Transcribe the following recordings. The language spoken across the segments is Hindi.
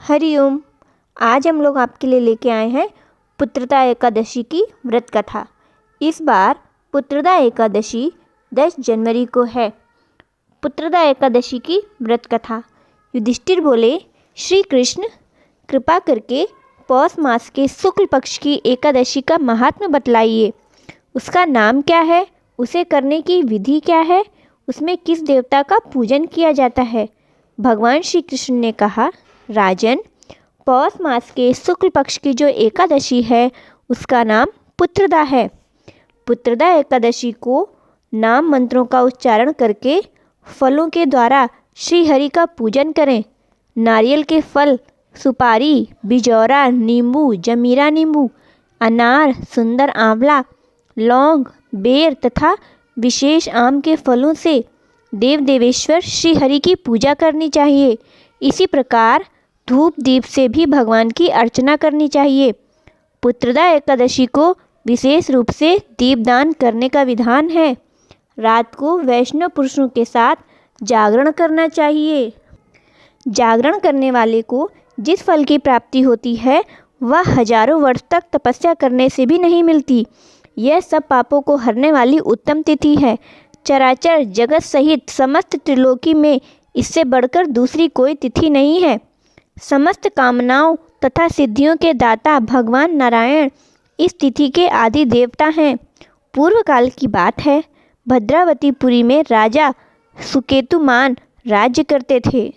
हरिओम। आज हम लोग आपके लिए लेके आए हैं पुत्रदा एकादशी की व्रत कथा। इस बार पुत्रदा एकादशी 10 जनवरी को है। पुत्रदा एकादशी की व्रत कथा। युधिष्ठिर बोले, श्री कृष्ण कृपा करके पौष मास के शुक्ल पक्ष की एकादशी का महात्म्य बतलाइए। उसका नाम क्या है, उसे करने की विधि क्या है, उसमें किस देवता का पूजन किया जाता है। भगवान श्री कृष्ण ने कहा, राजन, पौष मास के शुक्ल पक्ष की जो एकादशी है उसका नाम पुत्रदा है। पुत्रदा एकादशी को नाम मंत्रों का उच्चारण करके फलों के द्वारा श्री हरि का पूजन करें। नारियल के फल, सुपारी, बिजौरा नींबू, जमीरा नींबू, अनार, सुंदर आंवला, लौंग, बेर तथा विशेष आम के फलों से देव देवेश्वर श्री हरि की पूजा करनी चाहिए। इसी प्रकार धूप दीप से भी भगवान की अर्चना करनी चाहिए। पुत्रदा एकादशी को विशेष रूप से दीपदान करने का विधान है। रात को वैष्णव पुरुषों के साथ जागरण करना चाहिए। जागरण करने वाले को जिस फल की प्राप्ति होती है वह हजारों वर्ष तक तपस्या करने से भी नहीं मिलती। यह सब पापों को हरने वाली उत्तम तिथि है। चराचर जगत सहित समस्त त्रिलोकी में इससे बढ़कर दूसरी कोई तिथि नहीं है। समस्त कामनाओं तथा सिद्धियों के दाता भगवान नारायण इस तिथि के आदि देवता हैं। पूर्व काल की बात है, भद्रावतीपुरी में राजा सुकेतुमान राज्य करते थे।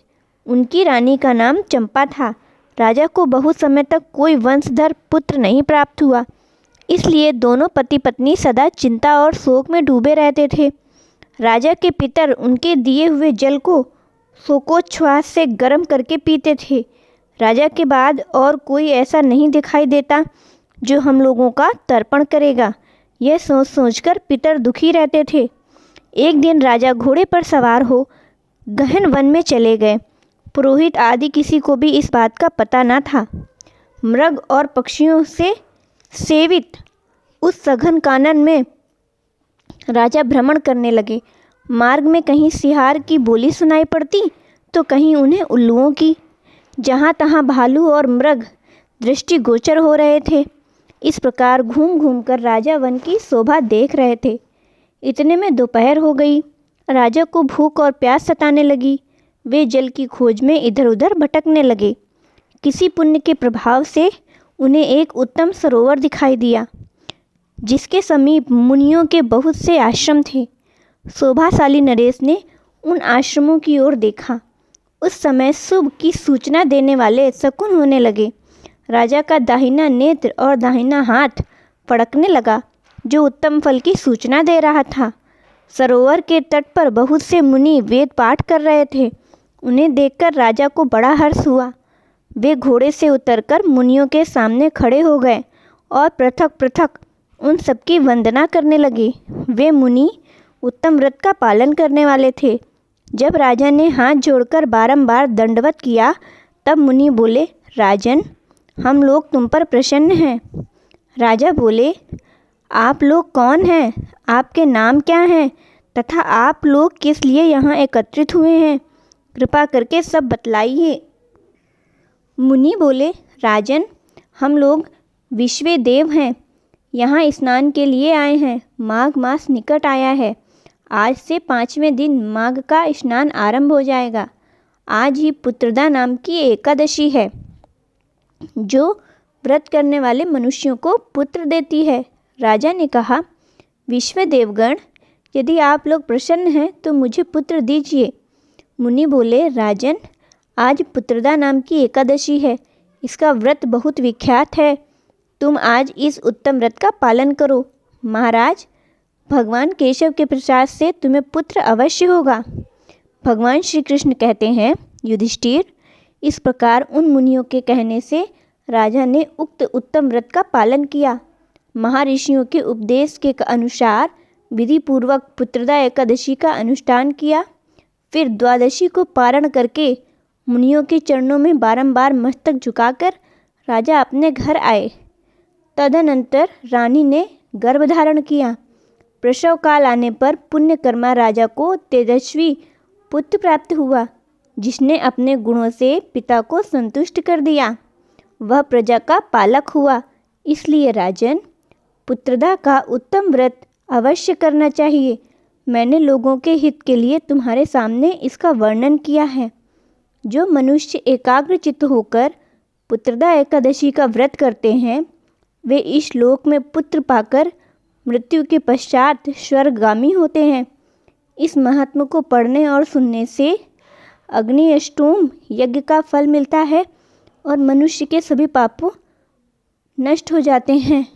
उनकी रानी का नाम चंपा था। राजा को बहुत समय तक कोई वंशधर पुत्र नहीं प्राप्त हुआ, इसलिए दोनों पति पत्नी सदा चिंता और शोक में डूबे रहते थे। राजा के पितर उनके दिए हुए जल को शोकोच्छ्वास से गर्म करके पीते थे। राजा के बाद और कोई ऐसा नहीं दिखाई देता जो हम लोगों का तर्पण करेगा। यह सोच सोचकर पितर दुखी रहते थे। एक दिन राजा घोड़े पर सवार हो गहन वन में चले गए। पुरोहित आदि किसी को भी इस बात का पता न था। मृग और पक्षियों से सेवित उस सघन कानन में राजा भ्रमण करने लगे। मार्ग में कहीं सिहार की बोली सुनाई पड़ती तो कहीं उन्हें उल्लुओं की। जहाँ तहाँ भालू और मृग दृष्टिगोचर हो रहे थे। इस प्रकार घूम घूम कर राजा वन की शोभा देख रहे थे। इतने में दोपहर हो गई। राजा को भूख और प्यास सताने लगी। वे जल की खोज में इधर उधर भटकने लगे। किसी पुण्य के प्रभाव से उन्हें एक उत्तम सरोवर दिखाई दिया, जिसके समीप मुनियों के बहुत से आश्रम थे। शोभाशाली नरेश ने उन आश्रमों की ओर देखा। उस समय शुभ की सूचना देने वाले शकुन होने लगे। राजा का दाहिना नेत्र और दाहिना हाथ फड़कने लगा, जो उत्तम फल की सूचना दे रहा था। सरोवर के तट पर बहुत से मुनि वेद पाठ कर रहे थे। उन्हें देखकर राजा को बड़ा हर्ष हुआ। वे घोड़े से उतरकर मुनियों के सामने खड़े हो गए और पृथक पृथक उन सबकी वंदना करने लगे। वे मुनि उत्तम व्रत का पालन करने वाले थे। जब राजा ने हाथ जोड़कर बारंबार दंडवत किया तब मुनि बोले, राजन, हम लोग तुम पर प्रसन्न हैं। राजा बोले, आप लोग कौन हैं, आपके नाम क्या हैं तथा आप लोग किस लिए यहाँ एकत्रित हुए हैं, कृपा करके सब बतलाइए। मुनि बोले, राजन, हम लोग विश्व देव हैं, यहाँ स्नान के लिए आए हैं। माघ मास निकट आया है। आज से 5वें दिन माघ का स्नान आरंभ हो जाएगा। आज ही पुत्रदा नाम की एकादशी है, जो व्रत करने वाले मनुष्यों को पुत्र देती है। राजा ने कहा, विश्व देवगण, यदि आप लोग प्रसन्न हैं तो मुझे पुत्र दीजिए। मुनि बोले, राजन, आज पुत्रदा नाम की एकादशी है। इसका व्रत बहुत विख्यात है। तुम आज इस उत्तम व्रत का पालन करो। महाराज, भगवान केशव के प्रसाद से तुम्हें पुत्र अवश्य होगा। भगवान श्री कृष्ण कहते हैं, युधिष्ठिर, इस प्रकार उन मुनियों के कहने से राजा ने उक्त उत्तम व्रत का पालन किया। महर्षियों के उपदेश के अनुसार विधि पूर्वक पुत्रदा एकादशी का अनुष्ठान किया। फिर द्वादशी को पारण करके मुनियों के चरणों में बारंबार मस्तक झुकाकर राजा अपने घर आए। तदनंतर रानी ने गर्भधारण किया। प्रसव काल आने पर पुण्यकर्मा राजा को तेजस्वी पुत्र प्राप्त हुआ। जिसने अपने गुणों से पिता को संतुष्ट कर दिया। वह प्रजा का पालक हुआ। इसलिए राजन, पुत्रदा का उत्तम व्रत अवश्य करना चाहिए। मैंने लोगों के हित के लिए तुम्हारे सामने इसका वर्णन किया है। जो मनुष्य एकाग्रचित्त होकर पुत्रदा एकादशी का व्रत करते हैं, वे इस लोक में पुत्र पाकर मृत्यु के पश्चात स्वर्गगामी होते हैं। इस महात्म को पढ़ने और सुनने से अग्नि अष्टोम यज्ञ का फल मिलता है और मनुष्य के सभी पापों नष्ट हो जाते हैं।